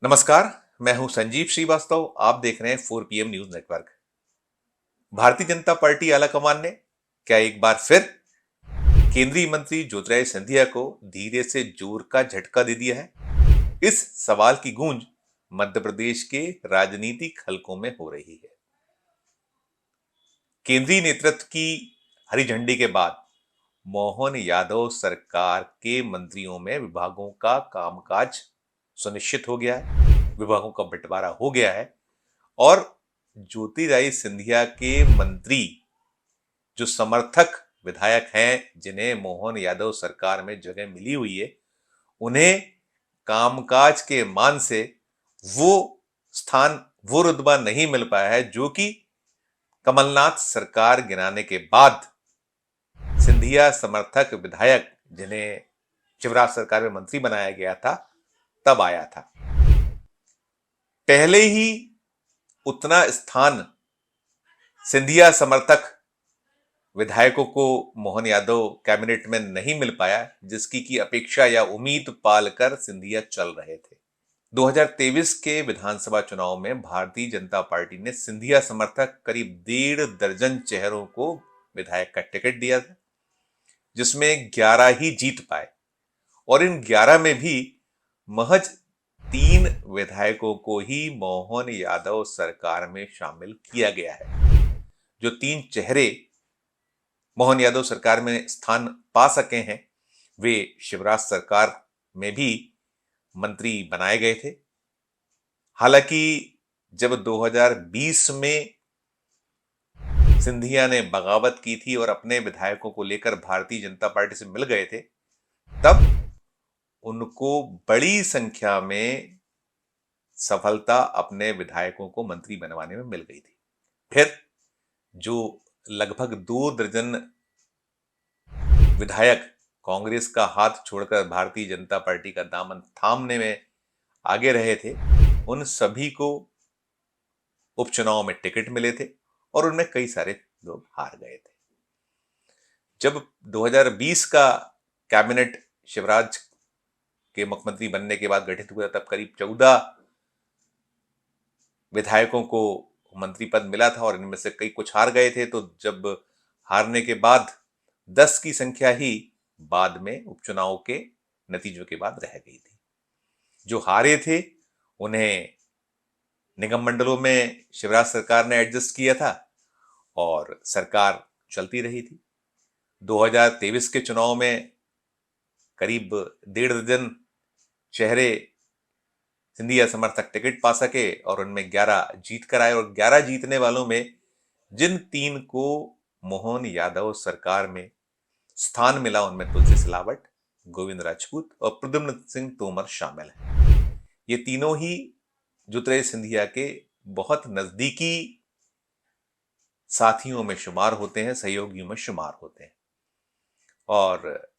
नमस्कार। मैं हूं संजीव श्रीवास्तव। आप देख रहे हैं 4 PM news network. Bharatiya Janata party आलाकमान ने क्या एक बार फिर केंद्रीय मंत्री ज्योतिरादित्य सिंधिया को धीरे से जोर का झटका दे दिया है? इस सवाल की गूंज मध्य प्रदेश के राजनीतिक हलकों में हो रही है। केंद्रीय नेतृत्व की हरी झंडी के बाद मोहन यादव सरकार के मंत्रियों में विभागों का कामकाज सुनिश्चित हो गया है, विभागों का बंटवारा हो गया है और ज्योतिरादित्य सिंधिया के मंत्री जो समर्थक विधायक हैं, जिन्हें मोहन यादव सरकार में जगह मिली हुई है, उन्हें कामकाज के मान से वो स्थान, वो रुतबा नहीं मिल पाया है जो कि कमलनाथ सरकार गिराने के बाद सिंधिया समर्थक विधायक, जिन्हें शिवराज सरकार में मंत्री बनाया गया था, तब आया था। पहले ही उतना स्थान सिंधिया समर्थक विधायकों को मोहन यादव कैबिनेट में नहीं मिल पाया, जिसकी की अपेक्षा या उम्मीद पालकर सिंधिया चल रहे थे। 2023 के विधानसभा चुनाव में भारतीय जनता पार्टी ने सिंधिया समर्थक करीब 1.5 दर्जन चेहरों को विधायक का टिकट दिया था, जिसमें 11 ही जीत पाए और इन 11 में भी महज 3 विधायकों को ही मोहन यादव सरकार में शामिल किया गया है। जो 3 चेहरे मोहन यादव सरकार में स्थान पा सके हैं, वे शिवराज सरकार में भी मंत्री बनाए गए थे। हालांकि जब 2020 में सिंधिया ने बगावत की थी और अपने विधायकों को लेकर भारतीय जनता पार्टी से मिल गए थे, तब उनको बड़ी संख्या में सफलता अपने विधायकों को मंत्री बनवाने में मिल गई थी। फिर जो लगभग 2 दर्जन विधायक कांग्रेस का हाथ छोड़कर भारतीय जनता पार्टी का दामन थामने में आगे रहे थे, उन सभी को उपचुनाव में टिकट मिले थे और उनमें कई सारे लोग हार गए थे। जब 2020 का कैबिनेट शिवराज के मुख्यमंत्री बनने के बाद गठित हुआ, तब करीब 14 विधायकों को मंत्री पद मिला था और इनमें से कई कुछ हार गए थे। तो जब हारने के बाद 10 की संख्या ही बाद में उपचुनाव के नतीजों के बाद रह गई थी। जो हारे थे उन्हें निगम मंडलों में शिवराज सरकार ने एडजस्ट किया था और सरकार चलती रही थी। 2023 के चुनाव में करीब 1.5 दर्जन चेहरे सिंधिया समर्थक टिकट पा सके और उनमें 11 जीत कर आए और 11 जीतने वालों में जिन 3 को मोहन यादव सरकार में स्थान मिला, उनमें तुलसी सिलावट, गोविंद राजपूत और प्रद्युम्न सिंह तोमर शामिल हैं। ये तीनों ही ज्योतिरादित्य सिंधिया के बहुत नजदीकी साथियों में शुमार होते हैं, सहयोगियों में शुमार होते हैं। और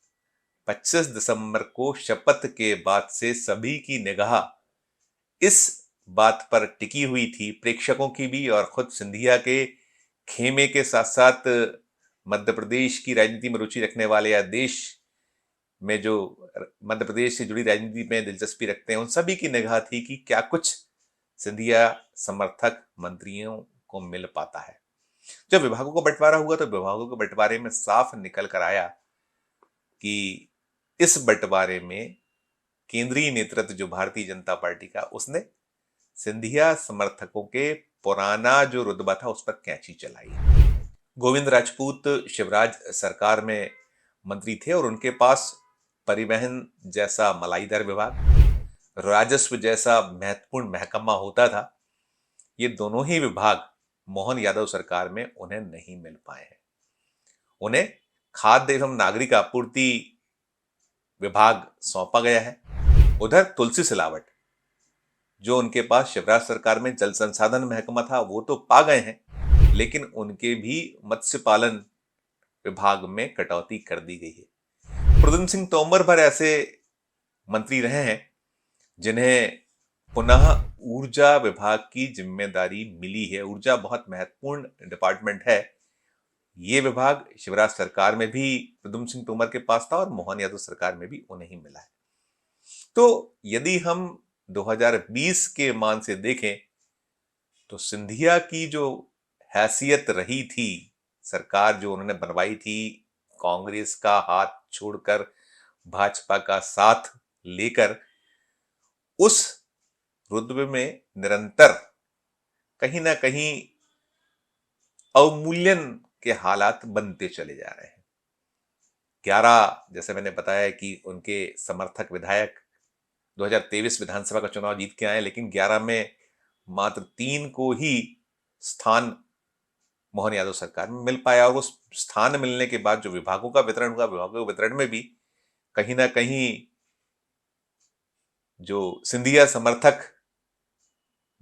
25 दिसंबर को शपथ के बाद से सभी की निगाह इस बात पर टिकी हुई थी, प्रेक्षकों की भी और खुद सिंधिया के खेमे के साथ साथ मध्य प्रदेश की राजनीति में रुचि रखने वाले या देश में जो मध्य प्रदेश से जुड़ी राजनीति में दिलचस्पी रखते हैं, उन सभी की निगाह थी कि क्या कुछ सिंधिया समर्थक मंत्रियों को मिल पाता है। जब विभागों का बंटवारा हुआ तो विभागों के बंटवारे में साफ निकल कर आया कि इस बंटवारे में केंद्रीय नेतृत्व जो भारतीय जनता पार्टी का, उसने सिंधिया समर्थकों के पुराना जो रुतबा था उस पर कैंची चलाई। गोविंद राजपूत शिवराज सरकार में मंत्री थे और उनके पास परिवहन जैसा मलाईदार विभाग, राजस्व जैसा महत्वपूर्ण महकमा होता था। ये दोनों ही विभाग मोहन यादव सरकार में उन्हें नहीं मिल पाए हैं। उन्हें खाद्य एवं नागरिक आपूर्ति विभाग सौंपा गया है। उधर तुलसी सिलावट, जो उनके पास शिवराज सरकार में जल संसाधन महकमा था, वो तो पा गए हैं, लेकिन उनके भी मत्स्य पालन विभाग में कटौती कर दी गई है। प्रद्युम्न सिंह तोमर पर ऐसे मंत्री रहे हैं जिन्हें पुनः ऊर्जा विभाग की जिम्मेदारी मिली है। ऊर्जा बहुत महत्वपूर्ण डिपार्टमेंट है। ये विभाग शिवराज सरकार में भी प्रद्युम्न सिंह तोमर के पास था और मोहन यादव सरकार में भी उन्हें ही मिला है। तो यदि हम 2020 के मान से देखें तो सिंधिया की जो हैसियत रही थी, सरकार जो उन्होंने बनवाई थी कांग्रेस का हाथ छोड़कर भाजपा का साथ लेकर, उस रुतबे में निरंतर कहीं ना कहीं अवमूल्यन के हालात बनते चले जा रहे हैं। 11, जैसे मैंने बताया कि उनके समर्थक विधायक 2023 विधानसभा का चुनाव जीत के आए, लेकिन 11 में मात्र 3 को ही स्थान मोहन यादव सरकार में मिल पाया। और उस स्थान मिलने के बाद जो विभागों का वितरण हुआ, विभागों के वितरण में भी कहीं ना कहीं जो सिंधिया समर्थक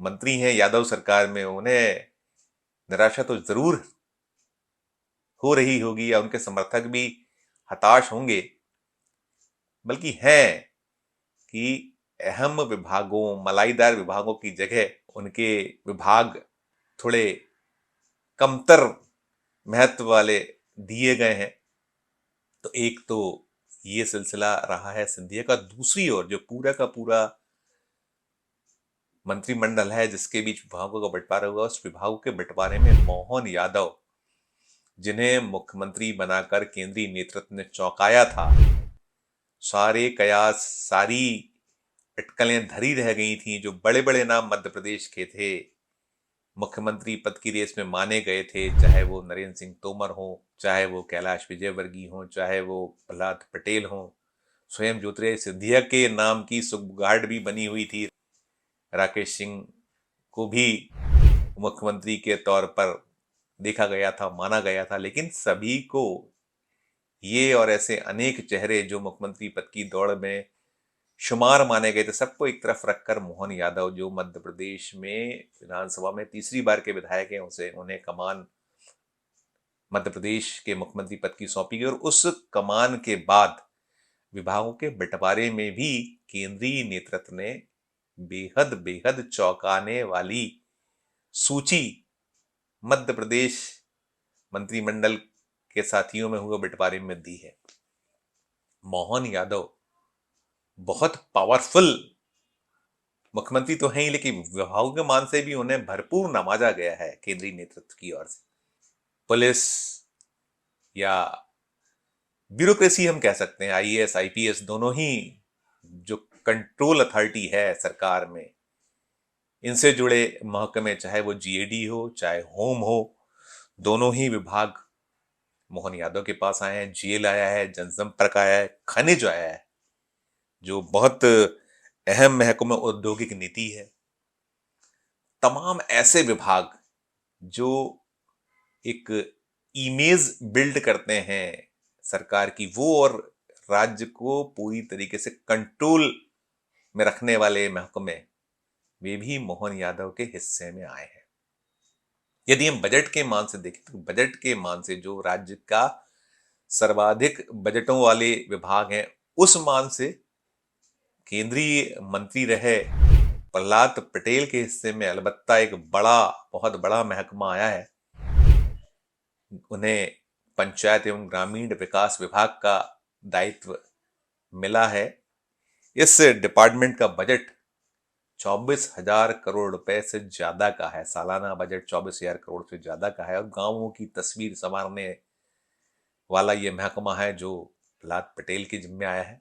मंत्री हैं यादव सरकार में, उन्हें निराशा तो जरूर हो रही होगी या उनके समर्थक भी हताश होंगे, बल्कि हैं कि अहम विभागों, मलाईदार विभागों की जगह उनके विभाग थोड़े कमतर महत्व वाले दिए गए हैं। तो एक तो ये सिलसिला रहा है सिंधिया का। दूसरी ओर जो पूरा का पूरा मंत्रिमंडल है जिसके बीच विभागों का बंटवारा हुआ, उस विभागों के बंटवारे में मोहन यादव, जिन्हें मुख्यमंत्री बनाकर केंद्रीय नेतृत्व ने चौंकाया था, सारे कयास, सारी अटकलें धरी रह गई थी। जो बड़े बड़े नाम मध्य प्रदेश के थे, मुख्यमंत्री पद की रेस में माने गए थे, चाहे वो नरेंद्र सिंह तोमर हो, चाहे वो कैलाश विजयवर्गीय हो, चाहे वो प्रहलाद पटेल हो, स्वयं ज्योतिरादित्य सिंधिया के नाम की सुगबुगाहट भी बनी हुई थी। राकेश सिंह को भी मुख्यमंत्री के तौर पर देखा गया था, माना गया था, लेकिन सभी को ये और ऐसे अनेक चेहरे जो मुख्यमंत्री पद की दौड़ में शुमार माने गए थे, सबको एक तरफ रखकर मोहन यादव, जो मध्य प्रदेश में विधानसभा में तीसरी बार के विधायक हैं, उन्हें कमान मध्य प्रदेश के मुख्यमंत्री पद की सौंपी गई। और उस कमान के बाद विभागों के बंटवारे में भी केंद्रीय नेतृत्व ने बेहद बेहद चौंकाने वाली सूची मध्य प्रदेश मंत्रिमंडल के साथियों में हुए बंटवारे में दी है। मोहन यादव बहुत पावरफुल मुख्यमंत्री तो हैं ही, लेकिन विभागों के मान से भी उन्हें भरपूर नवाजा गया है केंद्रीय नेतृत्व की ओर से। पुलिस या ब्यूरोक्रेसी हम कह सकते हैं, आईएएस आईपीएस दोनों ही जो कंट्रोल अथॉरिटी है सरकार में, इनसे जुड़े महकमे, चाहे वो जीएडी हो चाहे होम हो, दोनों ही विभाग मोहन यादव के पास आए हैं। जेल आया है, जनसंपर्क आया है, खनिज आया है, जो बहुत अहम महकमा औद्योगिक नीति है। तमाम ऐसे विभाग जो एक इमेज बिल्ड करते हैं सरकार की, वो और राज्य को पूरी तरीके से कंट्रोल में रखने वाले महकमे, वे भी मोहन यादव के हिस्से में आए हैं। यदि हम बजट के मान से देखें तो बजट के मान से जो राज्य का सर्वाधिक बजटों वाले विभाग हैं, उस मान से केंद्रीय मंत्री रहे प्रहलाद पटेल के हिस्से में अलबत्ता एक बहुत बड़ा महकमा आया है। उन्हें पंचायत एवं ग्रामीण विकास विभाग का दायित्व मिला है। इस डिपार्टमेंट का बजट 24,000 करोड़ रुपए से ज्यादा का है। सालाना बजट 24,000 करोड़ से ज्यादा का है और गांवों की तस्वीर संवारने वाला यह महकमा है जो प्रहलाद पटेल के जिम्मे आया है।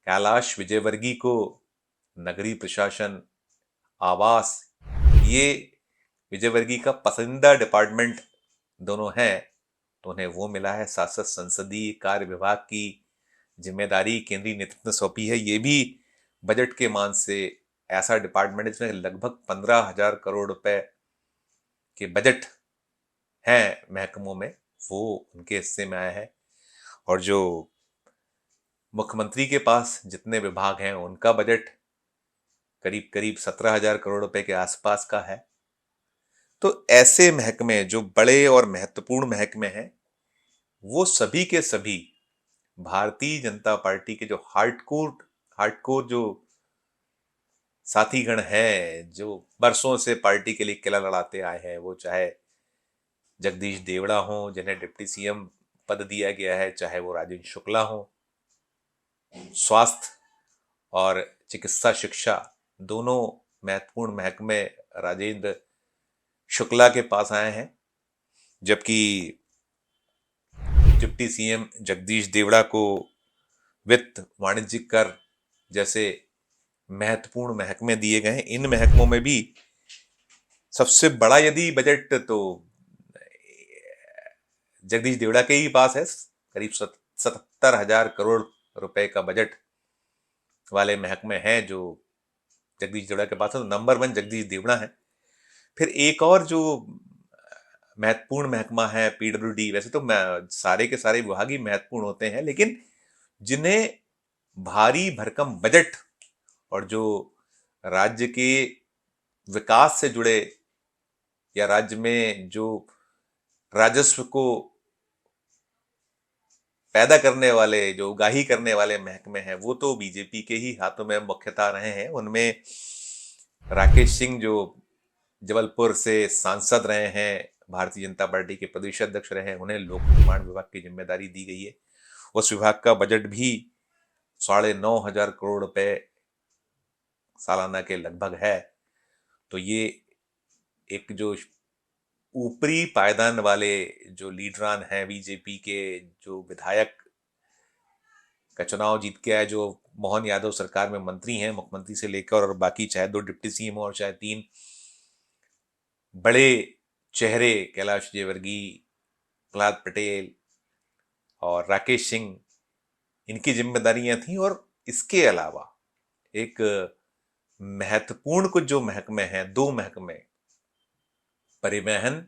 कैलाश विजयवर्गीय को नगरीय प्रशासन, आवास, ये विजयवर्गीय का पसंदीदा डिपार्टमेंट दोनों हैं, तो उन्हें वो मिला है। साथ साथ संसदीय कार्य विभाग की जिम्मेदारी केंद्रीय नेतृत्व ने सौंपी है। ये भी बजट के मान से ऐसा डिपार्टमेंट है जिसमें लगभग 15,000 करोड़ रुपए के बजट हैं महकमों में, वो उनके हिस्से में आया है। और जो मुख्यमंत्री के पास जितने विभाग हैं उनका बजट करीब करीब 17,000 करोड़ रुपए के आसपास का है। तो ऐसे महकमे जो बड़े और महत्वपूर्ण महकमे हैं, वो सभी के सभी भारतीय जनता पार्टी के जो हार्डकोर जो साथीगण हैं, जो बरसों से पार्टी के लिए किला लड़ाते आए हैं, वो चाहे जगदीश देवड़ा हो जिन्हें डिप्टी सीएम पद दिया गया है, चाहे वो राजेंद्र शुक्ला हो, स्वास्थ्य और चिकित्सा शिक्षा दोनों महत्वपूर्ण महकमे राजेंद्र शुक्ला के पास आए हैं, जबकि डिप्टी सीएम जगदीश देवड़ा को वित्त, वाणिज्यिक कर जैसे महत्वपूर्ण महकमे दिए गए हैं। इन महकमों में भी सबसे बड़ा यदि बजट तो जगदीश देवड़ा के ही पास है। करीब 77,000 करोड़ रुपए का बजट वाले महकमे हैं जो जगदीश देवड़ा के पास है, तो नंबर 1 जगदीश देवड़ा है। फिर एक और जो महत्वपूर्ण महकमा है पीडब्ल्यूडी। वैसे तो सारे के सारे विभाग ही महत्वपूर्ण होते हैं, लेकिन जिन्हें भारी भरकम बजट और जो राज्य के विकास से जुड़े या राज्य में जो राजस्व को पैदा करने वाले, जो उगाही करने वाले महकमे हैं, वो तो बीजेपी के ही हाथों में मुख्यतः रहे हैं। उनमें राकेश सिंह जो जबलपुर से सांसद रहे हैं, भारतीय जनता पार्टी के प्रदेश अध्यक्ष रहे हैं, उन्हें लोक निर्माण विभाग की जिम्मेदारी दी गई है। उस विभाग का बजट भी 9,500 करोड़ रुपए सालाना के लगभग है। तो ये एक जो ऊपरी पायदान वाले जो लीडरान हैं बीजेपी के, जो विधायक का चुनाव जीत के आए, जो मोहन यादव सरकार में मंत्री हैं, मुख्यमंत्री से लेकर और बाकी चाहे 2 डिप्टी सीएम और चाहे 3 बड़े चेहरे, कैलाश विजयवर्गीय, प्रहलाद पटेल और राकेश सिंह, इनकी जिम्मेदारियां थी। और इसके अलावा एक महत्वपूर्ण कुछ जो महकमे हैं, 2 महकमे, परिवहन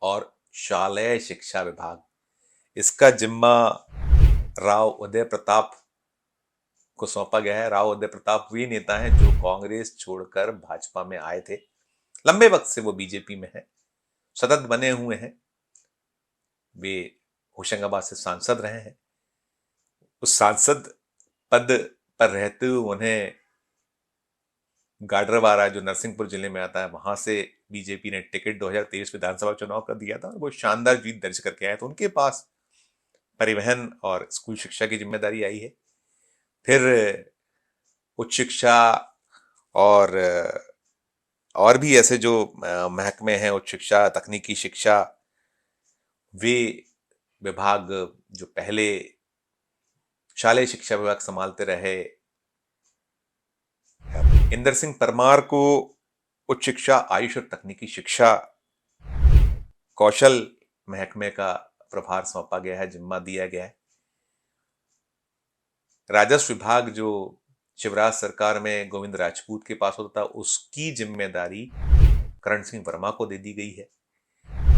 और शालेय शिक्षा विभाग, इसका जिम्मा राव उदय प्रताप को सौंपा गया है। राव उदय प्रताप वे नेता हैं जो कांग्रेस छोड़कर भाजपा में आए थे। लंबे वक्त से वो बीजेपी में है, सतत बने हुए हैं। वे होशंगाबाद से सांसद रहे हैं। उस सांसद पद पर रहते हुए उन्हें गाडरवारा, जो नरसिंहपुर जिले में आता है, वहां से बीजेपी ने टिकट 2023 विधानसभा चुनाव का दिया था और वो शानदार जीत दर्ज करके आए। तो उनके पास परिवहन और स्कूल शिक्षा की जिम्मेदारी आई है। फिर उच्च शिक्षा और भी ऐसे जो महकमे हैं, उच्च शिक्षा, तकनीकी शिक्षा, वे विभाग जो पहले शालेय शिक्षा विभाग संभालते रहे, इंदर सिंह परमार को उच्च शिक्षा, आयुष और तकनीकी शिक्षा, कौशल महकमे का प्रभार सौंपा गया है, जिम्मा दिया गया है। राजस्व विभाग जो शिवराज सरकार में गोविंद राजपूत के पास होता था, उसकी जिम्मेदारी करण सिंह वर्मा को दे दी गई है।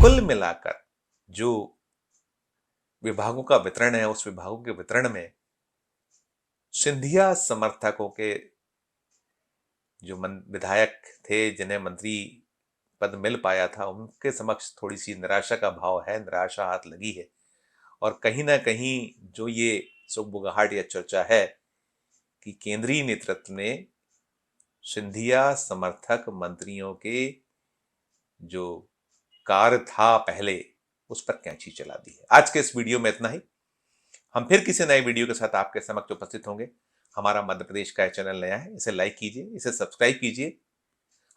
कुल मिलाकर जो विभागों का वितरण है, उस विभागों के वितरण में सिंधिया समर्थकों के जो विधायक थे, जिन्हें मंत्री पद मिल पाया था, उनके समक्ष थोड़ी सी निराशा का भाव है, निराशा हाथ लगी है। और कहीं ना कहीं जो ये सुगबुगाहट या चर्चा है कि केंद्रीय नेतृत्व ने सिंधिया समर्थक मंत्रियों के जो कार्य था पहले, उस पर कैंची चला दी है। आज के इस वीडियो में इतना ही। हम फिर किसी नए वीडियो के साथ आपके समक्ष उपस्थित होंगे। हमारा मध्य प्रदेश का चैनल नया है, इसे लाइक कीजिए, इसे सब्सक्राइब कीजिए,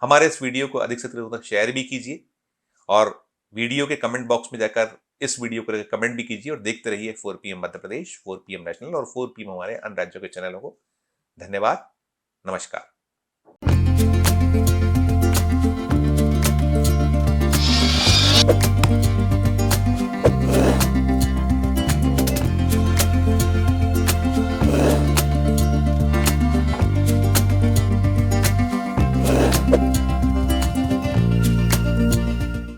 हमारे इस वीडियो को अधिक से अधिक तक शेयर भी कीजिए और वीडियो के कमेंट बॉक्स में जाकर इस वीडियो को कमेंट भी कीजिए। और देखते रहिए 4 PM Madhya Pradesh, 4 PM national और 4 PM हमारे अन्य राज्यों के चैनलों को। धन्यवाद, नमस्कार।